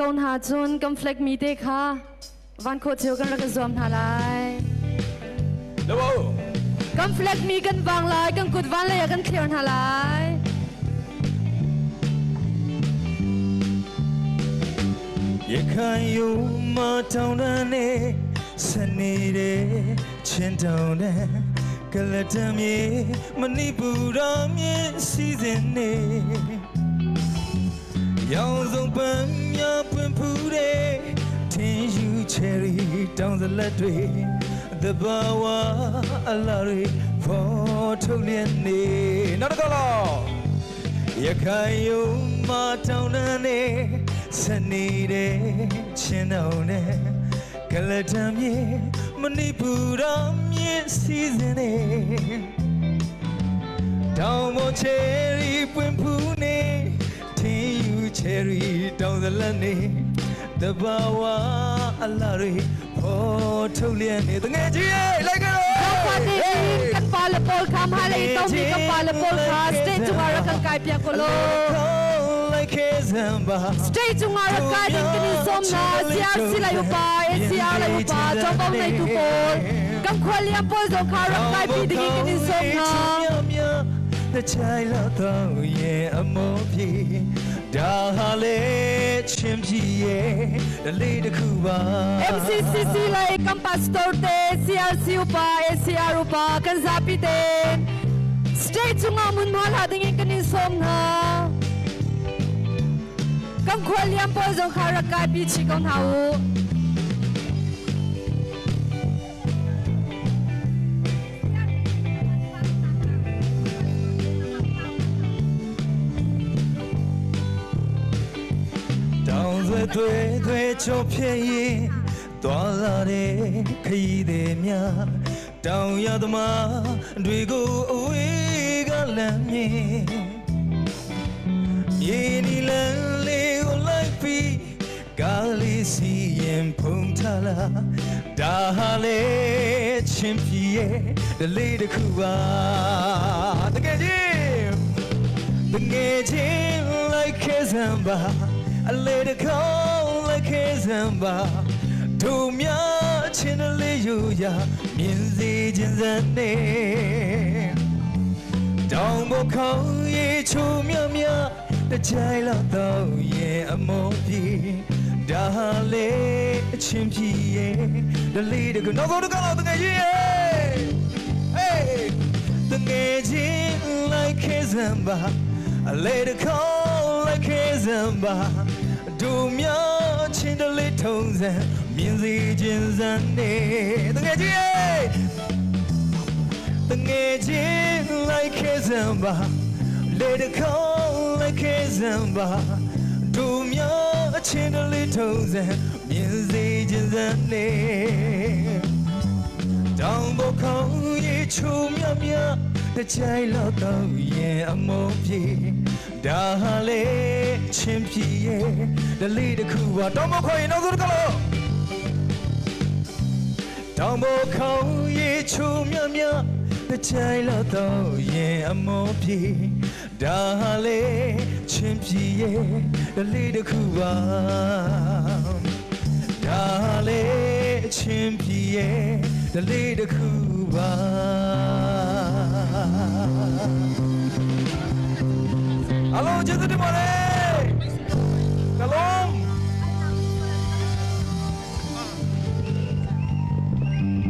กอนหาจุนกำเฟล็กมีเตค่ะวันโคเชียวกันรักซอมหาลายแล้วบ่กำเฟล็กมีกันวางลายกันกุดวันเลยกันเคลียร์หาลายยะคันอยู่มาตองนั้นเนสนิเดชินตองนั้นกะละตะมีมณีปุรามีစီစဉ်နေရောင်စုံပန်းများပွင့်ဖူးတဲ့ထင်းယူချယ်ရီတောင်စလက်တွေသဘာဝအလားတွေဖော်ထုတ်လျက်နေနောက်တစ်ခါလောက်ရခိုင်ယုံမှာတောင်းတန်းနေစနေတဲ့ချင်းတော်နဲ့ကလတံမြေမဏိပူရမြေစီစဉ်နေတောင်ပေါ်ချယ်ရီပွင့်ဖူးနေထင်းယူချယ်ရီတောင်စလက်နေတဘာဝအလားတွေဖော်ထုတ်လျက်နေတငယ်ကြီးရဲ့လိုက်ကြတော့กันปาลปอลคำฮาเลยต้องมีกันปาลปอลคาสเตจุงาระกันกายเปียโคโลสเตจุงาระกายดิกันนิสมนาเสียสิลายุปาเอเสียลายุปาจอมบงในทุกคนกันควลิยมปอลโซคาระกายปีดิกันนิสมนาแต่ใจเราต้องเย่อโมพีดาฮาเลชิมพีเย่ดาลีตะคูบา MCCC เลยกัมปัสโตเต CRC อุปา ACR อุปากันซาปิเตสเตจุงามุนมาลาดิกันนิสมนากันควลิยมปอลโซคาระกายปีชิกองเฮาသွေးချောဖြစ်ရင်သွားလာတဲ့ခရီးသည်များတောင်ရသမားတွေကိုအဝေးကလမ်းမြင်မြေနီလန်းလေးကိုလိုက်ပြီးကားလေးစီရင်ဖုံးထားလာဒါဟာလေချင်းပြရဲ့ဒလေးတစ်ခုပါတကယ်ချင်းလိုက်ခဲစံပါအလေတကောင်းလိုက်ခဲစံပါတို့များချင်းလေးယူရမြင်စေခြင်းစံနေတောင်ဘခေါင်းရေချိုမြမြတကြိုင်လောက်တော့ရဲ့အမောပြေဒါလေအချင်းပြေရဲ့ဒလေးတကောနောက်ဆုံးတကောင်းတော့တကယ်ကြီးရဲ့ဟေးတကယ်ချင်းလိုက်ခဲစံပါအလေတကောင်းလိုက်ခဲစံပါတို့များချင်းတလေးထုံးစံမြင်စေခြင်းစံနေတကယ်ကြီးရဲ့တကယ်ချင်းလိုက်ခဲစံပါလေတကောင်းလိုက်ခဲစံပါတို့များချင်းတလေးထုံးစံမြင်စေခြင်းစံနေတောင်ဘခေါင်းရေချိုမြမြတကြိုင်လောက်တော့ရဲ့အမောပြေဒါဟာလေချင်းပြရဲ့ဒလေးတစ်ခုပါတောင်ဘခေါင်းရေနောက်ဆုံးတစ်ခါလို့တောင်ဘခေါင်းရေချိုမြမြတကြိုင်လောက်တော့ရဲ့အမောပြေဒါဟာလေချင်းပြရဲ့ဒလေးတစ်ခုပါဒါလေချင်းပြရဲ့ဒလေးတစ်ခုပါအားလုံးကျေးဇူးတင်ပါတယ်ကလုံး